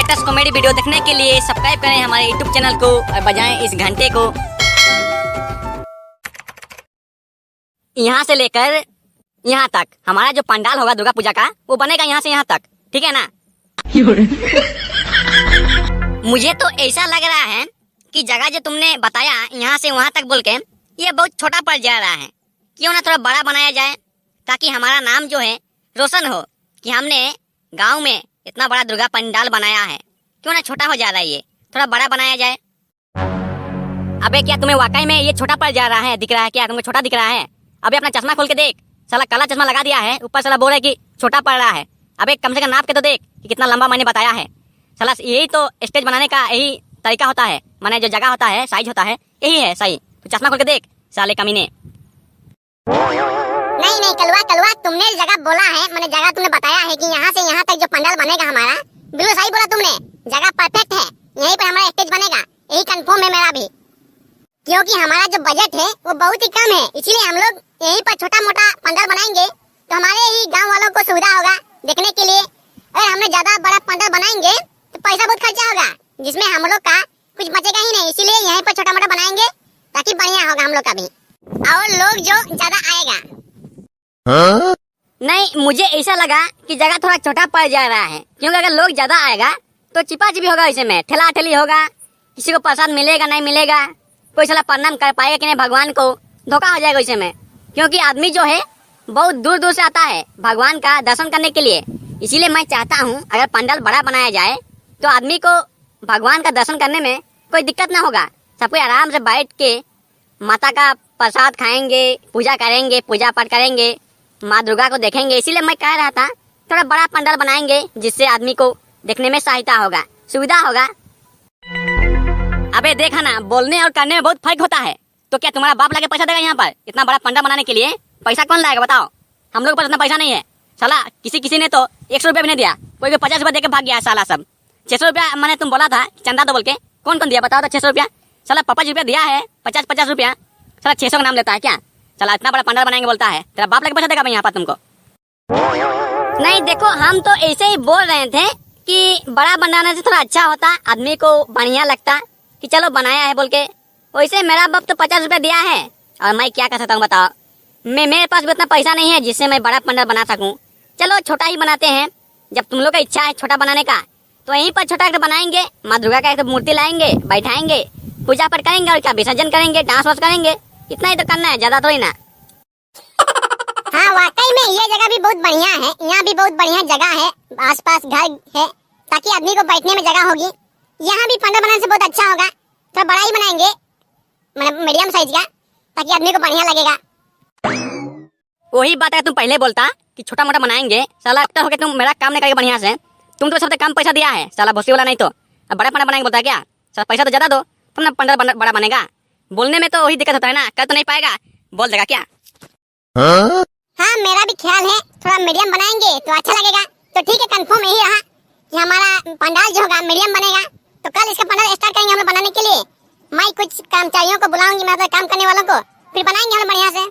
Latest comedy video देखने के लिए सब्सक्राइब करें हमारे यूट्यूब चैनल को और बजाएं इस घंटे को। यहाँ से लेकर यहाँ तक हमारा जो पंडाल होगा दुर्गा पूजा का वो बनेगा यहाँ से यहाँ तक, ठीक है ना। मुझे तो ऐसा लग रहा है कि जगह जो तुमने बताया यहाँ से वहाँ तक बोल के ये बहुत छोटा पड़ जा रहा है। क्यों ना थोड़ा बड़ा बनाया जाए ताकि हमारा नाम जो है रोशन हो कि हमने गांव में इतना बड़ा दुर्गा पंडाल बनाया है। क्यों ना छोटा हो जा रहा है, ये थोड़ा बड़ा बनाया जाए। अबे क्या तुम्हें वाकई में ये छोटा पड़ जा रहा है, दिख रहा है क्या? तुम्हें छोटा दिख रहा है? अबे अपना चश्मा खोल के देख, साला काला चश्मा लगा दिया है, ऊपर साला बोल रहा है कि छोटा पड़ रहा है। अबे कम से कम नाप के तो देख कि कितना लंबा मैंने बताया है। साला यही तो स्टेज बनाने का यही तरीका होता है, माने जो जगह होता है साइज होता है यही है सही। तो चश्मा खोल के देख साले कमीने। नहीं कलवा तुमने जगह बोला है, मैंने जगह तुमने बताया है कि यहाँ से यहाँ तक जो पंडाल बनेगा हमारा, बिल्कुल सही बोला तुमने। जगह परफेक्ट है, यहीं पर हमारा स्टेज बनेगा, यही कंफर्म है मेरा भी। क्योंकि हमारा जो बजट है वो बहुत ही कम है, इसलिए हम लोग यहीं पर छोटा मोटा पंडाल बनाएंगे तो हमारे ही गाँव वालों को सुविधा होगा देखने के लिए। अगर हमने ज्यादा बड़ा पंडाल बनाएंगे तो पैसा बहुत खर्चा होगा, जिसमें हम लोग का कुछ बचेगा ही नहीं। इसीलिए यहीं पर छोटा मोटा बनाएंगे ताकि बढ़िया होगा हम लोग का भी, और लोग जो ज्यादा आएगा। नहीं, मुझे ऐसा लगा कि जगह थोड़ा छोटा पड़ जा रहा है, क्योंकि अगर लोग ज्यादा आएगा तो चिपा चिपी होगा, इसे में ठेला ठेली होगा, किसी को प्रसाद मिलेगा नहीं मिलेगा, कोई साला प्रणाम कर पाएगा कि नहीं भगवान को, धोखा हो जाएगा इसे में। क्योंकि आदमी जो है बहुत दूर दूर से आता है भगवान का दर्शन करने के लिए। इसीलिए मैं चाहता हूँ अगर पंडाल बड़ा बनाया जाए तो आदमी को भगवान का दर्शन करने में कोई दिक्कत ना होगा। सब कोई आराम से बैठ के माता का प्रसाद खाएंगे, पूजा करेंगे, पूजा पाठ करेंगे, माँ दुर्गा को देखेंगे। इसीलिए मैं कह रहा था थोड़ा बड़ा पंडाल बनाएंगे जिससे आदमी को देखने में सहायता होगा, सुविधा होगा। अबे देखा ना, बोलने और करने में बहुत फर्क होता है। तो क्या तुम्हारा बाप लाके पैसा देगा यहाँ पर इतना बड़ा पंडाल बनाने के लिए? पैसा कौन लाएगा बताओ? हम लोग के पास इतना पैसा नहीं है। साला किसी ने तो 100 रुपया भी नहीं दिया, कोई भी 50 रुपया देके भाग गया साला। सब 600 रुपया मैंने तुम बोला था चंदा दो बोल के, कौन कौन दिया बताओ तो? 600 रुपया साला 50 रुपया दिया है, 50 रुपया साला 600 का नाम लेता है क्या? चला इतना बड़ा पंडाल बनाएंगे बोलता है, तेरा बाप लगे पैसा देगा यहाँ पर तुमको? नहीं देखो, हम तो ऐसे ही बोल रहे थे कि बड़ा बनाने से थोड़ा अच्छा होता, आदमी को बढ़िया लगता कि चलो बनाया है बोल के। वैसे मेरा बाप तो 50 रुपया दिया है और मैं क्या कर सकता हूँ बताओ? मेरे पास भी उतना पैसा नहीं है जिससे मैं बड़ा पंडाल बना सकूँ। चलो छोटा ही बनाते हैं, जब तुम लोग का इच्छा है छोटा बनाने का तो यहीं पर छोटा बनाएंगे। माँ दुर्गा का एक मूर्ति लाएंगे, बैठाएंगे, पूजा पाठ करेंगे और क्या विसर्जन करेंगे, डांस वांस करेंगे। इतना ही तो करना है, ज्यादा थोड़ी ना। हाँ वाकई में ये जगह भी बहुत बढ़िया है, यहाँ भी बहुत बढ़िया जगह है, आसपास घर है ताकि आदमी को बैठने में जगह होगी। यहाँ भी पंडाल बनाने से बहुत अच्छा होगा। थोड़ा बड़ा ही बनाएंगे, मतलब मीडियम साइज का, ताकि आदमी को बढ़िया लगेगा। वही बात है तुम पहले बोलता कि छोटा मोटा बनाएंगे, साला लगता हो कि तुम मेरा काम नहीं करेगा बढ़िया से। तुम तो सबसे कम पैसा दिया है साला, भोसड़ी वाला नहीं तो। अब बड़ा पंडाल बनाएंगे बोलता है क्या? साला पैसा तो ज्यादा दो तुम ना पंडाल बड़ा बनेगा। बोलने में तो वही दिक्कत होता है ना, कर तो नहीं पाएगा, बोल देगा क्या? हाँ मेरा भी ख्याल है थोड़ा मीडियम बनाएंगे तो अच्छा लगेगा। तो ठीक है, कंफर्म यही रहा कि हमारा पंडाल जो होगा मीडियम बनेगा। तो कल इसका पंडाल स्टार्ट करेंगे हम लोग बनाने के लिए। मैं कुछ कर्मचारियों को बुलाऊंगी, मतलब काम करने वालों को, फिर बनाएंगे हम बढ़िया से।